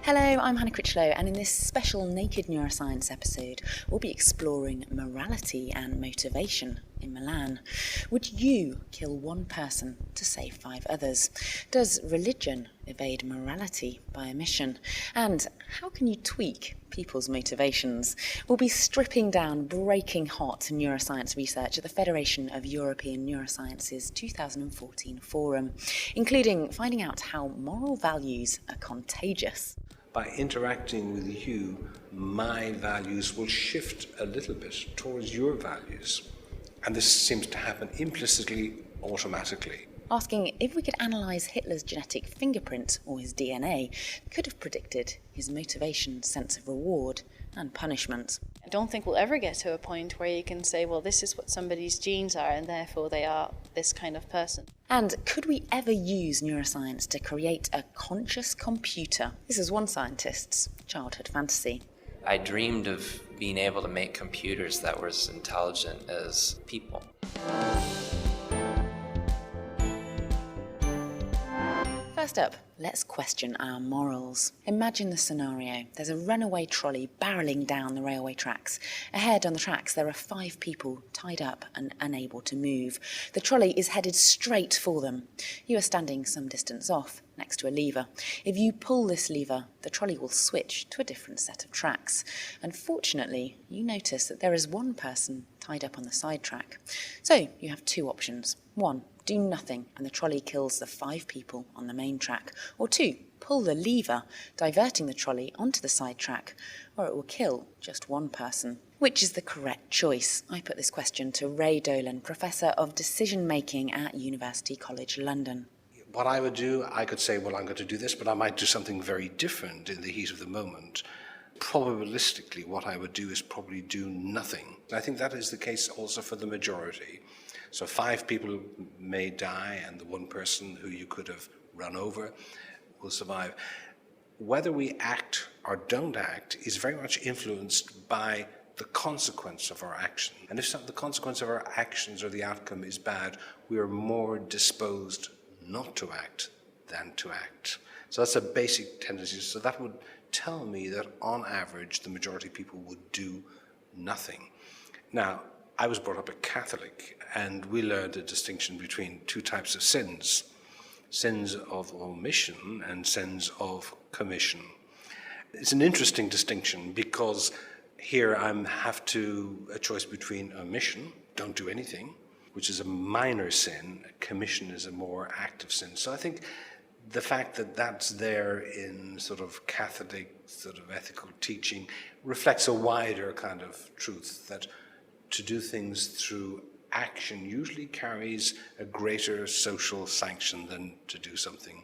Hello, I'm Hannah Critchlow, and in this special Naked Neuroscience episode, we'll be exploring morality and motivation in Milan. Would you kill one person to save 5 others? Does religion evade morality by omission? And how can you tweak people's motivations? We'll be stripping down breaking hot neuroscience research at the Federation of European Neurosciences 2014 forum, including finding out how moral values are contagious. By interacting with you, my values will shift a little bit towards your values. And this seems to happen implicitly, automatically. Asking if we could analyse Hitler's genetic fingerprint or his DNA could have predicted his motivation, sense of reward and punishment. I don't think we'll ever get to a point where you can say, well, this is what somebody's genes are and therefore they are this kind of person. And could we ever use neuroscience to create a conscious computer? This is one scientist's childhood fantasy. I dreamed of being able to make computers that were as intelligent as people. First up, let's question our morals. Imagine the scenario. There's a runaway trolley barrelling down the railway tracks. Ahead on the tracks, there are 5 people tied up and unable to move. The trolley is headed straight for them. You are standing some distance off, next to a lever. If you pull this lever, the trolley will switch to a different set of tracks. Unfortunately, you notice that there is one person tied up on the side track. So you have 2 options. 1, do nothing and the trolley kills the 5 people on the main track. Or 2, pull the lever, diverting the trolley onto the side track, or it will kill just 1 person. Which is the correct choice? I put this question to Ray Dolan, Professor of Decision Making at University College London. What I would do, I could say, well, I'm going to do this, but I might do something very different in the heat of the moment. Probabilistically, what I would do is probably do nothing. I think that is the case also for the majority. So 5 people may die and the 1 person who you could have run over will survive. Whether we act or don't act is very much influenced by the consequence of our action. And if the consequence of our actions or the outcome is bad, we are more disposed not to act than to act. So that's a basic tendency. So that would tell me that on average, the majority of people would do nothing. Now, I was brought up a Catholic, and we learned a distinction between 2 types of sins. Sins of omission and sins of commission. It's an interesting distinction because here I have a choice between omission, don't do anything, which is a minor sin. Commission is a more active sin. So I think the fact that that's there in sort of Catholic sort of ethical teaching reflects a wider kind of truth that to do things through action usually carries a greater social sanction than to do something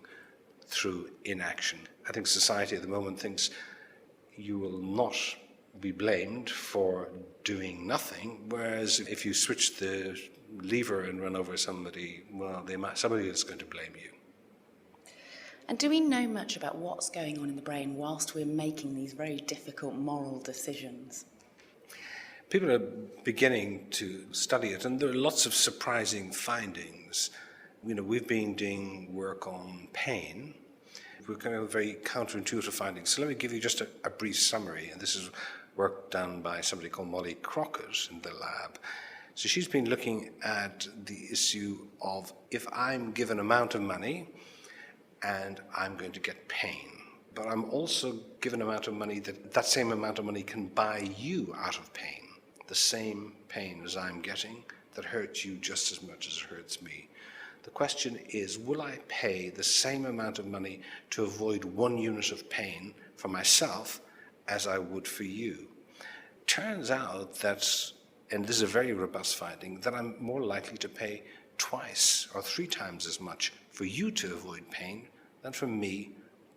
through inaction. I think society at the moment thinks you will not be blamed for doing nothing, whereas if you switch the lever and run over somebody, well, somebody is going to blame you. And do we know much about what's going on in the brain whilst we're making these very difficult moral decisions? People are beginning to study it, and there are lots of surprising findings. We've been doing work on pain. We're kind of very counterintuitive findings. So let me give you just a brief summary, and this is work done by somebody called Molly Crockett in the lab. So she's been looking at the issue of if I'm given an amount of money and I'm going to get pain, but I'm also given an amount of money that same amount of money can buy you out of pain. The same pain as I'm getting that hurts you just as much as it hurts me. The question is, will I pay the same amount of money to avoid 1 unit of pain for myself as I would for you? Turns out that, and this is a very robust finding, that I'm more likely to pay 2 or 3 times as much for you to avoid pain than for me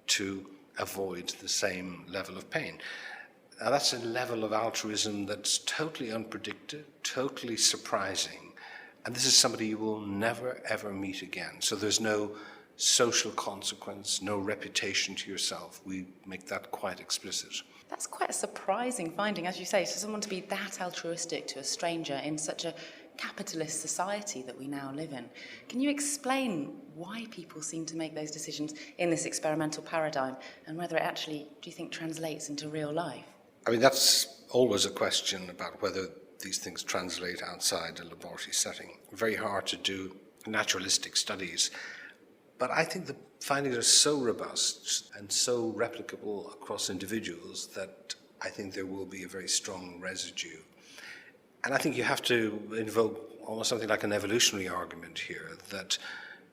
to avoid the same level of pain. Now that's a level of altruism that's totally unpredicted, totally surprising, and this is somebody you will never ever meet again. So there's no social consequence, no reputation to yourself. We make that quite explicit. That's quite a surprising finding, as you say, for someone to be that altruistic to a stranger in such a capitalist society that we now live in. Can you explain why people seem to make those decisions in this experimental paradigm, and whether it actually, do you think, translates into real life? I mean, that's always a question about whether these things translate outside a laboratory setting. Very hard to do naturalistic studies. But I think the findings are so robust and so replicable across individuals that I think there will be a very strong residue. And I think you have to invoke almost something like an evolutionary argument here, that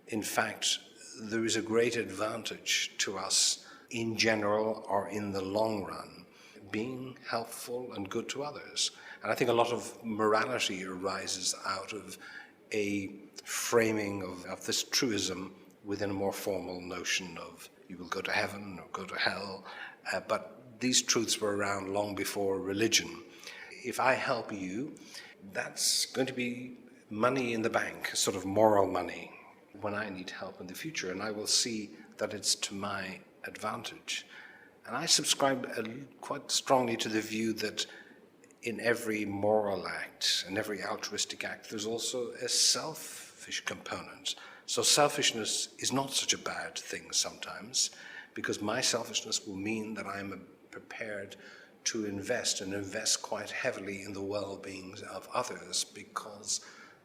in fact there is a great advantage to us in general or in the long run being helpful and good to others. And I think a lot of morality arises out of a framing of this truism within a more formal notion of you will go to heaven or go to hell. But these truths were around long before religion. If I help you, that's going to be money in the bank, sort of moral money, when I need help in the future, and I will see that it's to my advantage. And I subscribe quite strongly to the view that in every moral act and every altruistic act, there's also a selfish component. So selfishness is not such a bad thing sometimes, because my selfishness will mean that I'm prepared to invest and invest quite heavily in the well-being of others, because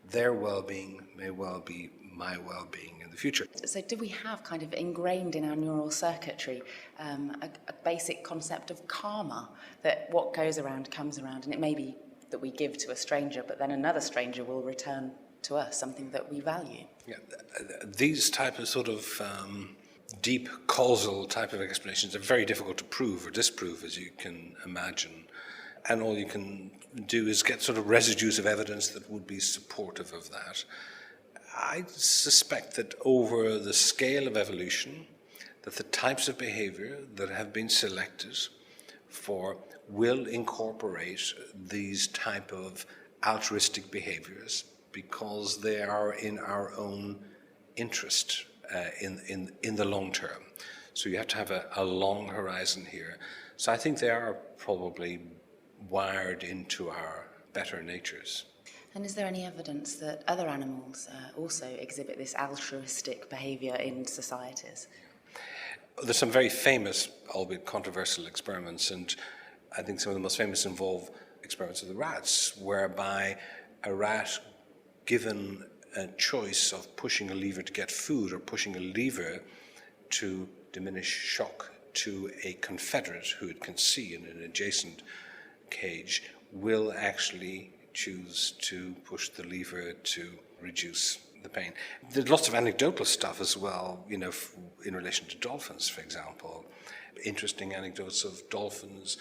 their well-being may well be my well-being in the future. So do we have kind of ingrained in our neural circuitry a basic concept of karma, that what goes around comes around, and it may be that we give to a stranger, but then another stranger will return to us something that we value? Yeah, these type of sort of deep causal type of explanations are very difficult to prove or disprove, as you can imagine. And all you can do is get sort of residues of evidence that would be supportive of that. I suspect that over the scale of evolution, that the types of behavior that have been selected for will incorporate these type of altruistic behaviors because they are in our own interest in the long term. So you have to have a long horizon here. So I think they are probably wired into our better natures. And is there any evidence that other animals also exhibit this altruistic behaviour in societies? There's some very famous, albeit controversial experiments, and I think some of the most famous involve experiments of the rats, whereby a rat given a choice of pushing a lever to get food or pushing a lever to diminish shock to a confederate who it can see in an adjacent cage will actually choose to push the lever to reduce the pain. There's lots of anecdotal stuff as well, in relation to dolphins, for example. Interesting anecdotes of dolphins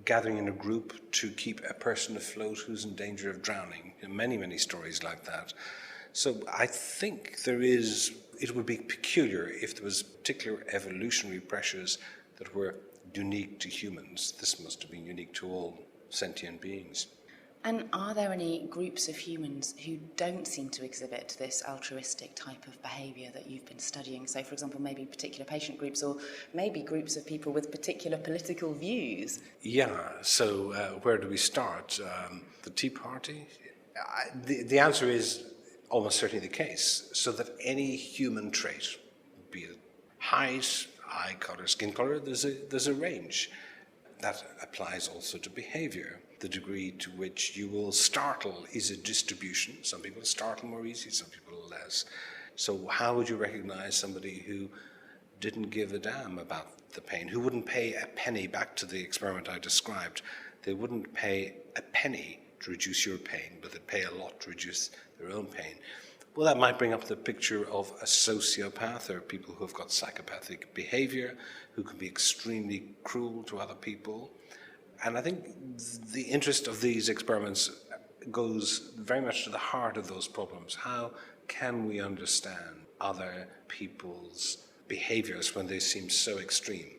gathering in a group to keep a person afloat who's in danger of drowning. Many, many stories like that. So I think it would be peculiar if there was particular evolutionary pressures that were unique to humans. This must have been unique to all sentient beings. And are there any groups of humans who don't seem to exhibit this altruistic type of behaviour that you've been studying? So, for example, maybe particular patient groups, or maybe groups of people with particular political views? Yeah, so where do we start? The Tea Party? The answer is almost certainly the case, so that any human trait, be it height, eye colour, skin colour, there's a range. That applies also to behaviour. The degree to which you will startle is a distribution. Some people startle more easily, some people less. So how would you recognize somebody who didn't give a damn about the pain, who wouldn't pay a penny, back to the experiment I described? They wouldn't pay a penny to reduce your pain, but they'd pay a lot to reduce their own pain. Well, that might bring up the picture of a sociopath, or people who have got psychopathic behavior, who can be extremely cruel to other people. And I think the interest of these experiments goes very much to the heart of those problems. How can we understand other people's behaviors when they seem so extreme?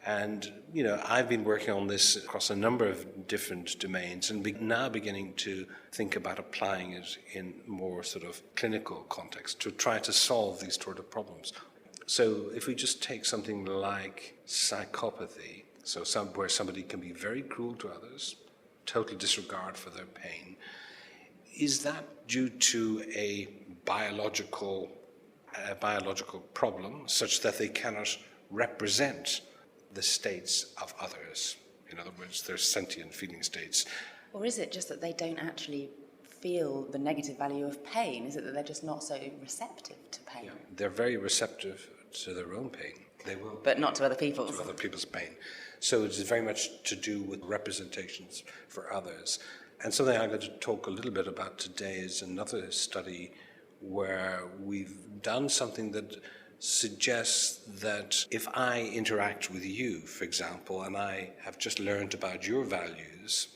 And, I've been working on this across a number of different domains and now beginning to think about applying it in more sort of clinical context to try to solve these sort of problems. So if we just take something like psychopathy, so where somebody can be very cruel to others, total disregard for their pain, Is that due to a biological problem such that they cannot represent the states of others? In other words, their sentient feeling states. Or is it just that they don't actually feel the negative value of pain? Is it that they're just not so receptive to pain? Yeah, they're very receptive to their own pain. They will, But not to other people's. to other people's pain. So it's very much to do with representations for others. And something I'm going to talk a little bit about today is another study where we've done something that suggests that if I interact with you, for example, and I have just learned about your values,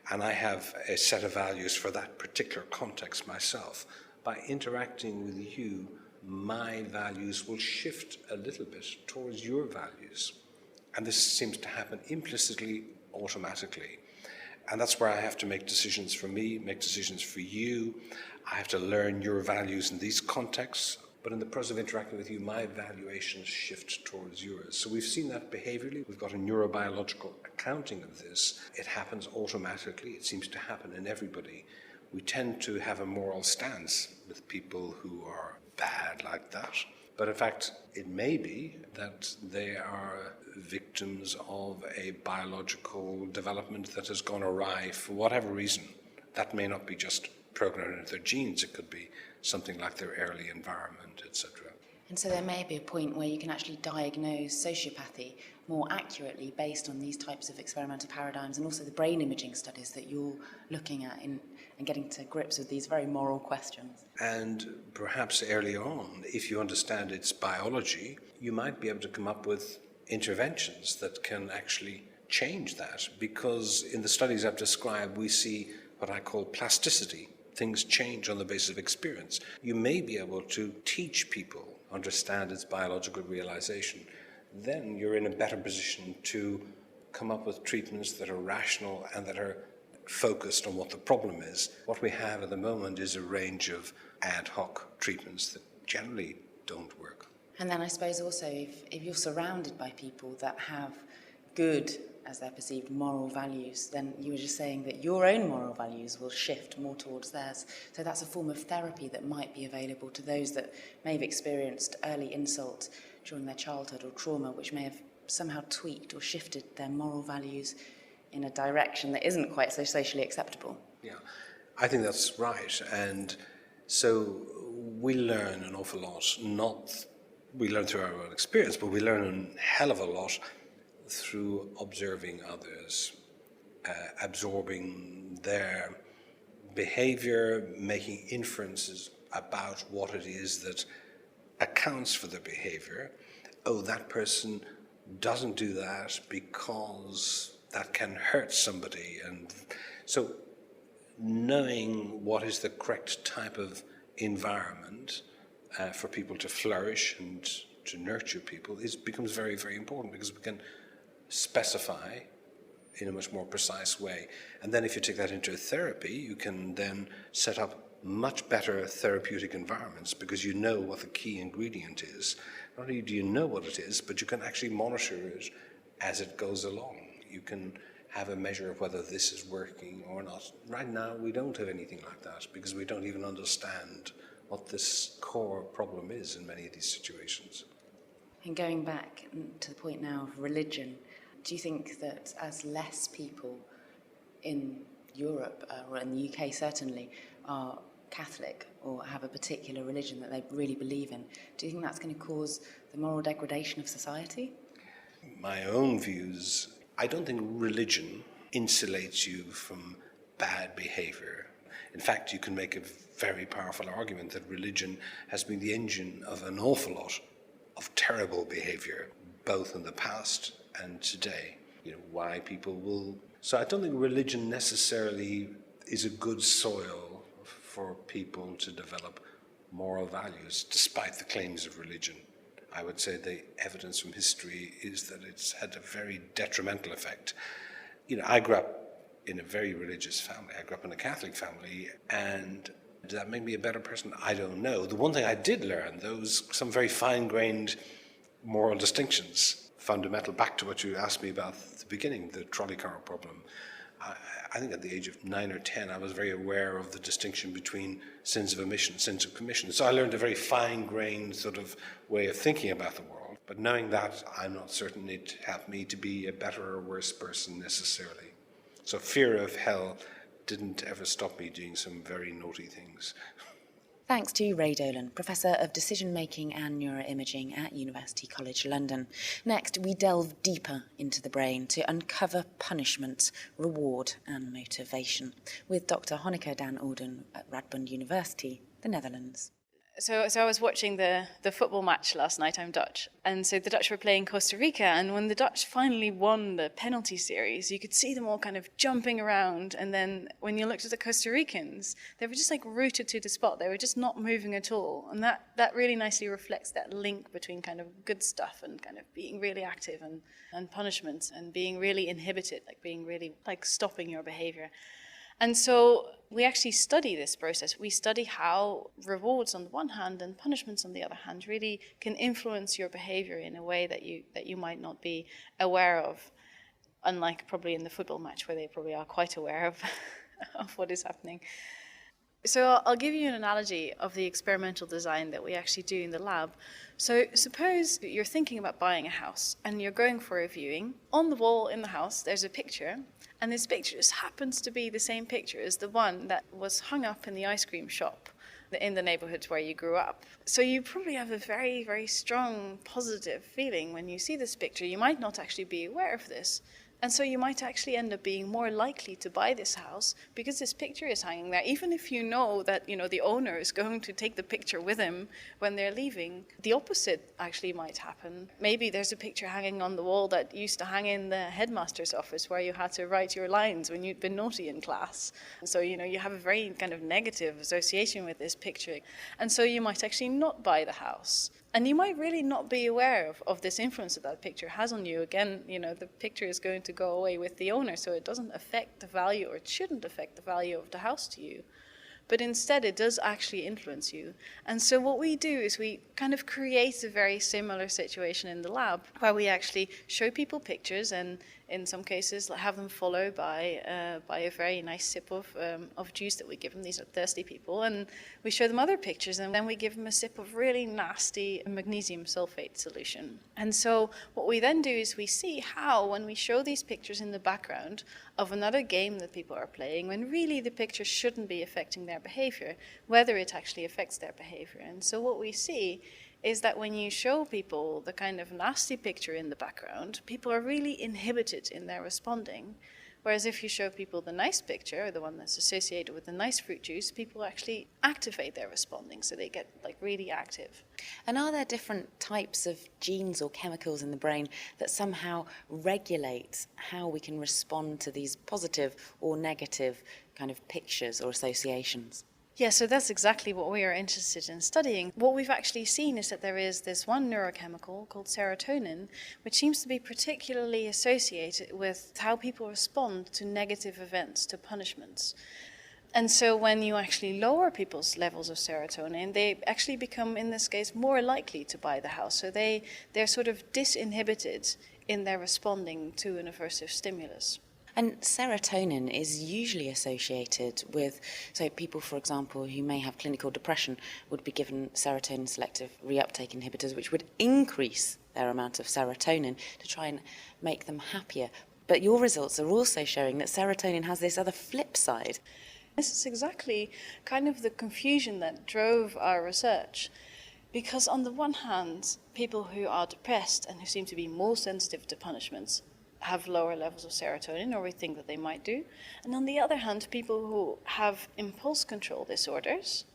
and I have a set of values for that particular context myself, by interacting with you, my values will shift a little bit towards your values. And this seems to happen implicitly, automatically. And that's where I have to make decisions for me, make decisions for you. I have to learn your values in these contexts. But in the process of interacting with you, my valuations shift towards yours. So we've seen that behaviorally. We've got a neurobiological accounting of this. It happens automatically. It seems to happen in everybody. We tend to have a moral stance with people who are bad like that. But in fact, it may be that they are victims of a biological development that has gone awry for whatever reason. That may not be just programmed into their genes. It could be something like their early environment, etc. And so there may be a point where you can actually diagnose sociopathy more accurately based on these types of experimental paradigms and also the brain imaging studies that you're looking at and getting to grips with these very moral questions. And perhaps early on, if you understand its biology, you might be able to come up with interventions that can actually change that, because in the studies I've described, we see what I call plasticity. Things change on the basis of experience. You may be able to teach people understand its biological realization. Then you're in a better position to come up with treatments that are rational and that are focused on what the problem is. What we have at the moment is a range of ad hoc treatments that generally don't work. And then I suppose also if you're surrounded by people that have good, as they're perceived, moral values, then you were just saying that your own moral values will shift more towards theirs. So that's a form of therapy that might be available to those that may have experienced early insult during their childhood or trauma, which may have somehow tweaked or shifted their moral values in a direction that isn't quite so socially acceptable. Yeah, I think that's right. And so we learn an awful lot. We learn through our own experience, but we learn a hell of a lot through observing others, absorbing their behavior, making inferences about what it is that accounts for their behavior. Oh, that person doesn't do that because that can hurt somebody. And so knowing what is the correct type of environment for people to flourish and to nurture people becomes very, very important, because we can specify in a much more precise way. And then if you take that into therapy, you can then set up much better therapeutic environments, because you know what the key ingredient is. Not only do you know what it is, but you can actually monitor it as it goes along. You can have a measure of whether this is working or not. Right now, we don't have anything like that, because we don't even understand what this core problem is in many of these situations. And going back to the point now of religion, do you think that as less people in Europe, or in the UK certainly, are Catholic or have a particular religion that they really believe in, do you think that's going to cause the moral degradation of society? My own views, I don't think religion insulates you from bad behavior. In fact, you can make a very powerful argument that religion has been the engine of an awful lot of terrible behavior, both in the past and today. You know, why people will... So I don't think religion necessarily is a good soil for people to develop moral values, despite the claims of religion. I would say the evidence from history is that it's had a very detrimental effect. You know, I grew up in a very religious family. I grew up in a Catholic family, and did that make me a better person? I don't know. The one thing I did learn, though, was some very fine-grained moral distinctions, fundamental, back to what you asked me about at the beginning, the trolley car problem. I think at the age of 9 or 10, I was very aware of the distinction between sins of omission, sins of commission. So I learned a very fine-grained sort of way of thinking about the world. But knowing that, I'm not certain it helped me to be a better or worse person necessarily. So fear of hell didn't ever stop me doing some very naughty things. Thanks to Ray Dolan, Professor of Decision Making and Neuroimaging at University College London. Next, we delve deeper into the brain to uncover punishment, reward and motivation with Dr. Hanneke Dan Orden at Radboud University, the Netherlands. So I was watching the football match last night. I'm Dutch. And so the Dutch were playing Costa Rica. And when the Dutch finally won the penalty series, you could see them all kind of jumping around. And then when you looked at the Costa Ricans, they were just like rooted to the spot. They were just not moving at all. And that really nicely reflects that link between kind of good stuff and kind of being really active and punishment and being really inhibited, like being really like stopping your behavior. And so we actually study this process. We study how rewards on the one hand and punishments on the other hand really can influence your behavior in a way that you might not be aware of, unlike probably in the football match where they probably are quite aware of what is happening. So I'll give you an analogy of the experimental design that we actually do in the lab. So suppose you're thinking about buying a house and you're going for a viewing. On the wall in the house, there's a picture, and this picture just happens to be the same picture as the one that was hung up in the ice cream shop in the neighborhood where you grew up. So you probably have a very, very strong positive feeling when you see this picture. You might not actually be aware of this. And so you might actually end up being more likely to buy this house because this picture is hanging there. Even if you know that, the owner is going to take the picture with him when they're leaving, the opposite actually might happen. Maybe there's a picture hanging on the wall that used to hang in the headmaster's office where you had to write your lines when you'd been naughty in class. So, you have a very kind of negative association with this picture. And so you might actually not buy the house. And you might really not be aware of this influence that that picture has on you. Again, the picture is going to go away with the owner, so it doesn't affect the value, or it shouldn't affect the value of the house to you. But instead, it does actually influence you. And so what we do is we kind of create a very similar situation in the lab, where we actually show people pictures and in some cases have them followed by a very nice sip of juice that we give them. These are thirsty people. And we show them other pictures, and then we give them a sip of really nasty magnesium sulfate solution. And so what we then do is we see how, when we show these pictures in the background of another game that people are playing, when really the picture shouldn't be affecting their behavior, whether it actually affects their behavior. And so what we see is that when you show people the kind of nasty picture in the background, people are really inhibited in their responding. Whereas if you show people the nice picture, the one that's associated with the nice fruit juice, people actually activate their responding, so they get really active. And are there different types of genes or chemicals in the brain that somehow regulate how we can respond to these positive or negative kind of pictures or associations? Yeah, so that's exactly what we are interested in studying. What we've actually seen is that there is this one neurochemical called serotonin, which seems to be particularly associated with how people respond to negative events, to punishments. And so when you actually lower people's levels of serotonin, they actually become, in this case, more likely to buy the house. So they're sort of disinhibited in their responding to an aversive stimulus. And serotonin is usually associated with, so people, for example, who may have clinical depression would be given serotonin selective reuptake inhibitors, which would increase their amount of serotonin to try and make them happier. But your results are also showing that serotonin has this other flip side. This is exactly kind of the confusion that drove our research. Because on the one hand, people who are depressed and who seem to be more sensitive to punishments have lower levels of serotonin, or we think that they might do. And on the other hand, people who have impulse control disorders,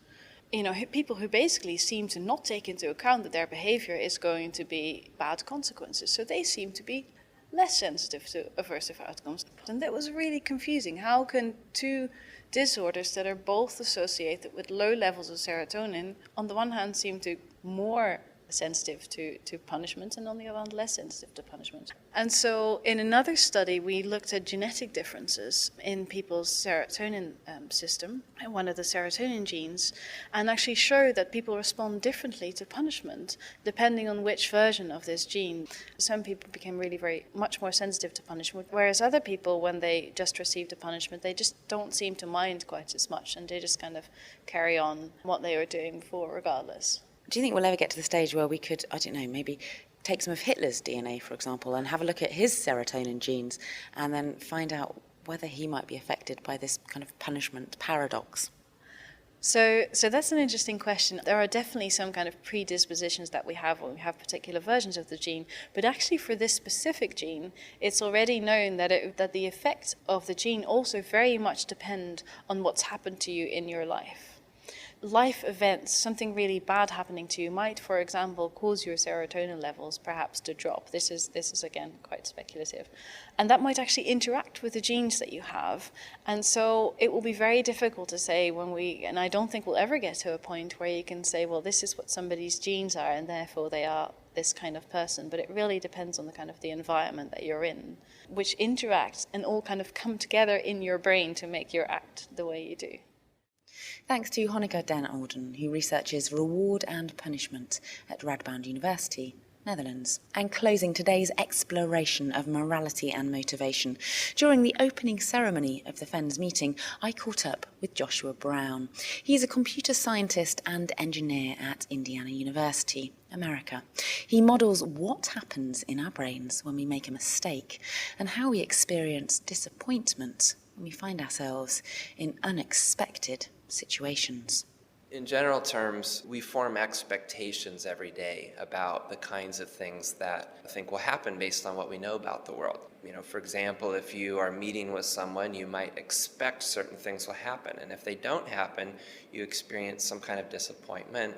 people who basically seem to not take into account that their behavior is going to be bad consequences. So they seem to be less sensitive to aversive outcomes. And that was really confusing. How can two disorders that are both associated with low levels of serotonin, on the one hand, seem to more sensitive to punishment and on the other hand less sensitive to punishment. And so in another study we looked at genetic differences in people's serotonin system, one of the serotonin genes, and actually showed that people respond differently to punishment depending on which version of this gene. Some people became really much more sensitive to punishment, whereas other people, when they just received a punishment, they just don't seem to mind quite as much and they just kind of carry on what they were doing before regardless. Do you think we'll ever get to the stage where we could, I don't know, maybe take some of Hitler's DNA, for example, and have a look at his serotonin genes and then find out whether he might be affected by this kind of punishment paradox? So that's an interesting question. There are definitely some kind of predispositions that we have when we have particular versions of the gene, but actually for this specific gene, it's already known that the effects of the gene also very much depend on what's happened to you in your life. Life events, something really bad happening to you might, for example, cause your serotonin levels perhaps to drop. This is again quite speculative. And that might actually interact with the genes that you have. And so it will be very difficult to say and I don't think we'll ever get to a point where you can say, well, this is what somebody's genes are and therefore they are this kind of person. But it really depends on the kind of the environment that you're in, which interacts and all kind of come together in your brain to make you act the way you do. Thanks to Hanneke den Olden, who researches reward and punishment at Radboud University, Netherlands. And closing today's exploration of morality and motivation, during the opening ceremony of the FENS meeting, I caught up with Joshua Brown. He's a computer scientist and engineer at Indiana University, America. He models what happens in our brains when we make a mistake and how we experience disappointment when we find ourselves in unexpected situations. In general terms, we form expectations every day about the kinds of things that I think will happen based on what we know about the world. For example, if you are meeting with someone, you might expect certain things will happen. And if they don't happen, you experience some kind of disappointment.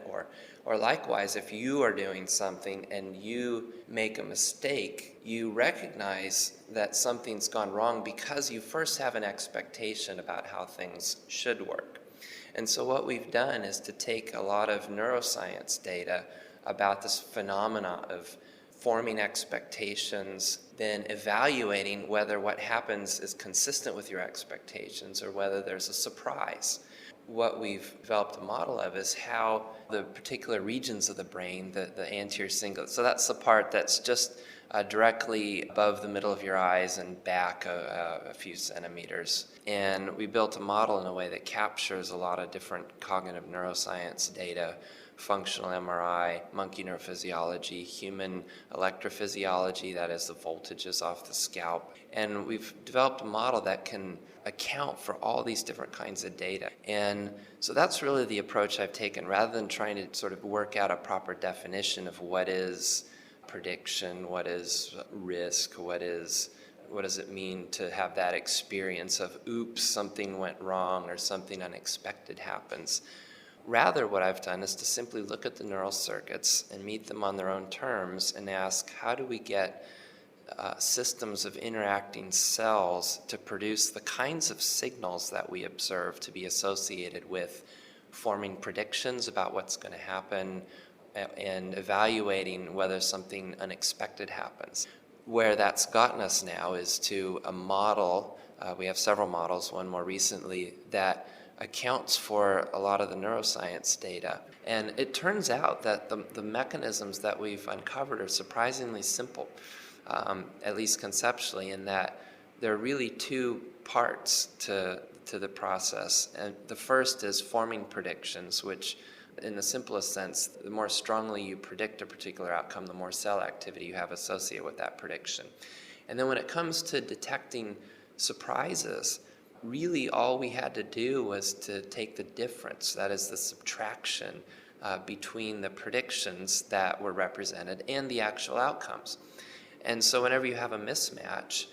Or likewise, if you are doing something and you make a mistake, you recognize that something's gone wrong because you first have an expectation about how things should work. And so what we've done is to take a lot of neuroscience data about this phenomena of forming expectations, then evaluating whether what happens is consistent with your expectations or whether there's a surprise. What we've developed a model of is how the particular regions of the brain, the anterior cingulate, so that's the part that's just directly above the middle of your eyes and back a few centimeters. And we built a model in a way that captures a lot of different cognitive neuroscience data, functional MRI, monkey neurophysiology, human electrophysiology, that is the voltages off the scalp. And we've developed a model that can account for all these different kinds of data. And so that's really the approach I've taken, rather than trying to sort of work out a proper definition of what is prediction, what is risk, what does it mean to have that experience of, oops, something went wrong or something unexpected happens. Rather, what I've done is to simply look at the neural circuits and meet them on their own terms and ask, how do we get systems of interacting cells to produce the kinds of signals that we observe to be associated with forming predictions about what's going to happen and evaluating whether something unexpected happens. Where that's gotten us now is to a model, we have several models, one more recently, that accounts for a lot of the neuroscience data. And it turns out that the mechanisms that we've uncovered are surprisingly simple, at least conceptually, in that there are really two parts to the process. And the first is forming predictions, which in the simplest sense, the more strongly you predict a particular outcome, the more cell activity you have associated with that prediction. And then when it comes to detecting surprises, really all we had to do was to take the difference, that is the subtraction between the predictions that were represented and the actual outcomes. And so whenever you have a mismatch,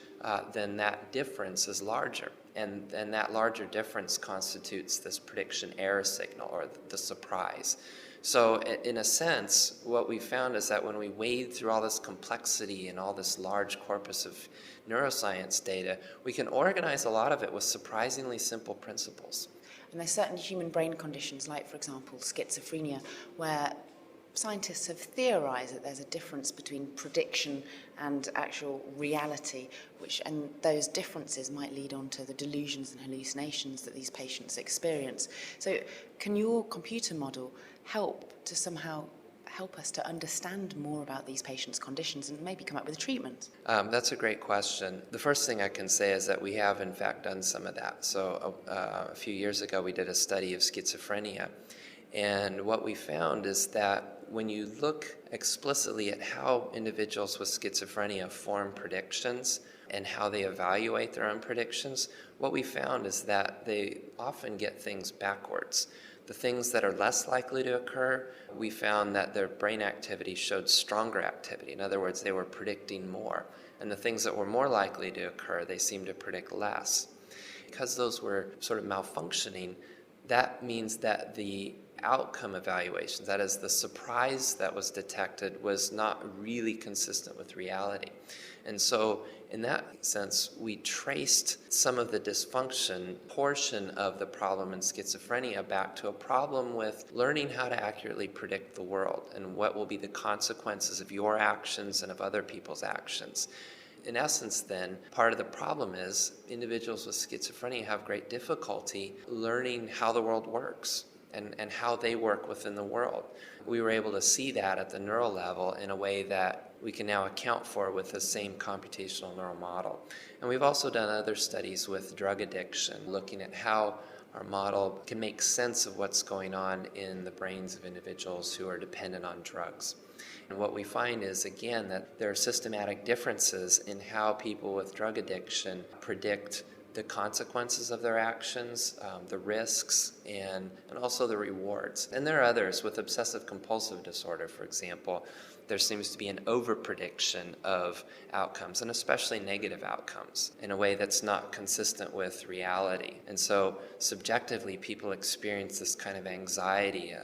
then that difference is larger. And that larger difference constitutes this prediction error signal, or the surprise. So in a sense, what we found is that when we wade through all this complexity and all this large corpus of neuroscience data, we can organize a lot of it with surprisingly simple principles. And there's certain human brain conditions, like, for example, schizophrenia, where scientists have theorised that there's a difference between prediction and actual reality, and those differences might lead on to the delusions and hallucinations that these patients experience. So can your computer model help to somehow help us to understand more about these patients' conditions and maybe come up with a treatment? That's a great question. The first thing I can say is that we have, in fact, done some of that. So a few years ago, we did a study of schizophrenia. And what we found is that when you look explicitly at how individuals with schizophrenia form predictions and how they evaluate their own predictions, what we found is that they often get things backwards. The things that are less likely to occur, we found that their brain activity showed stronger activity. In other words, they were predicting more. And the things that were more likely to occur, they seemed to predict less. Because those were sort of malfunctioning, that means that the outcome evaluations, that is, the surprise that was detected, was not really consistent with reality. And so, in that sense, we traced some of the dysfunction portion of the problem in schizophrenia back to a problem with learning how to accurately predict the world and what will be the consequences of your actions and of other people's actions. In essence, then, part of the problem is individuals with schizophrenia have great difficulty learning how the world works and how they work within the world. We were able to see that at the neural level in a way that we can now account for with the same computational neural model. And we've also done other studies with drug addiction, looking at how our model can make sense of what's going on in the brains of individuals who are dependent on drugs. And what we find is, again, that there are systematic differences in how people with drug addiction predict the consequences of their actions, the risks, and also the rewards. And there are others with obsessive compulsive disorder, for example. There seems to be an over-prediction of outcomes, and especially negative outcomes, in a way that's not consistent with reality. And so subjectively, people experience this kind of anxiety,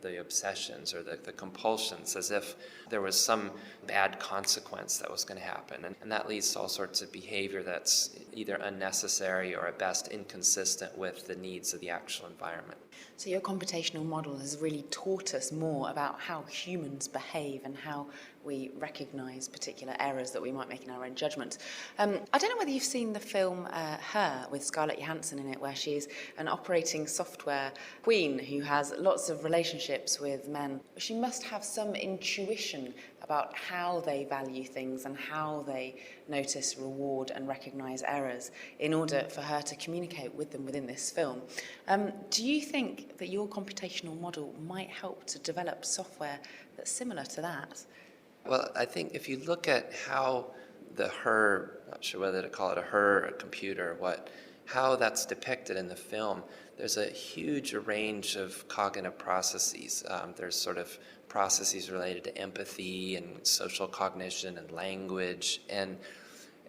the obsessions or the compulsions, as if there was some bad consequence that was going to happen. And that leads to all sorts of behavior that's either unnecessary or at best inconsistent with the needs of the actual environment. So your computational model has really taught us more about how humans behave and how we recognise particular errors that we might make in our own judgment. I don't know whether you've seen the film Her with Scarlett Johansson in it, where she's an operating software queen who has lots of relationships with men. She must have some intuition about how they value things and how they notice, reward and recognise errors in order for her to communicate with them within this film. Do you think that your computational model might help to develop software that's similar to that? Well, I think if you look at how the Her, not sure whether to call it a Her or a computer, how that's depicted in the film, there's a huge range of cognitive processes. There's sort of processes related to empathy and social cognition and language. And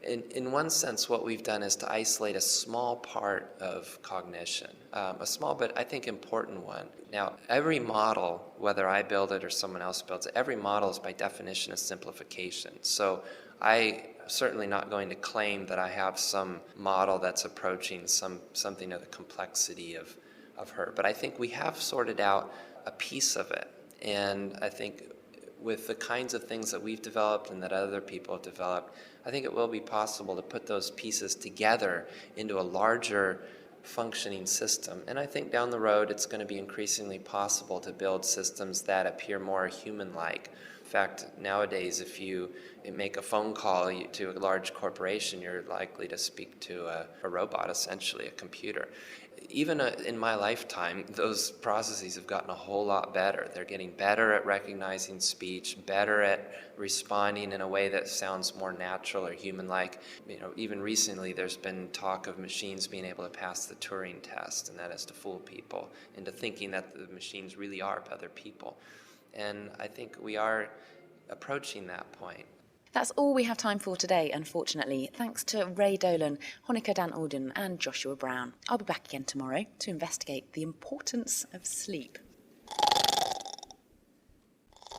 in one sense, what we've done is to isolate a small part of cognition, a small but I think important one. Now, every model, whether I build it or someone else builds it, every model is by definition a simplification. So I'm certainly not going to claim that I have some model that's approaching something of the complexity of Her. But I think we have sorted out a piece of it. And I think with the kinds of things that we've developed and that other people have developed, I think it will be possible to put those pieces together into a larger functioning system. And I think down the road it's going to be increasingly possible to build systems that appear more human-like. In fact, nowadays, if you make a phone call to a large corporation, you're likely to speak to a robot, essentially, a computer. Even in my lifetime, those processes have gotten a whole lot better. They're getting better at recognizing speech, better at responding in a way that sounds more natural or human-like. Even recently, there's been talk of machines being able to pass the Turing test, and that is to fool people into thinking that the machines really are other people. And I think we are approaching that point. That's all we have time for today, unfortunately. Thanks to Ray Dolan, Honika Dan Alden and Joshua Brown. I'll be back again tomorrow to investigate the importance of sleep.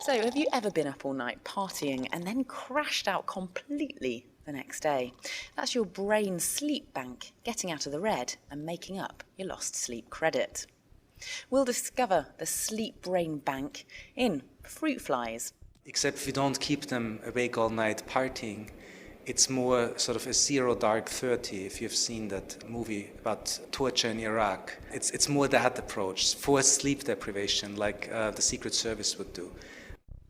So, have you ever been up all night partying and then crashed out completely the next day? That's your brain sleep bank getting out of the red and making up your lost sleep credit. We'll discover the sleep brain bank in fruit flies. Except if you don't keep them awake all night partying, it's more sort of a Zero Dark 30, if you've seen that movie about torture in Iraq. It's more that approach, forced sleep deprivation, like the Secret Service would do.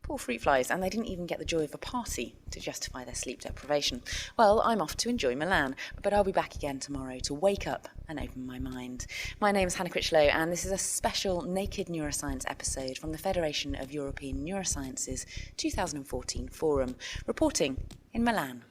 Poor fruit flies, and they didn't even get the joy of a party to justify their sleep deprivation. Well, I'm off to enjoy Milan, but I'll be back again tomorrow to wake up and open my mind. My name's Hannah Critchlow, and this is a special Naked Neuroscience episode from the Federation of European Neurosciences 2014 Forum, reporting in Milan.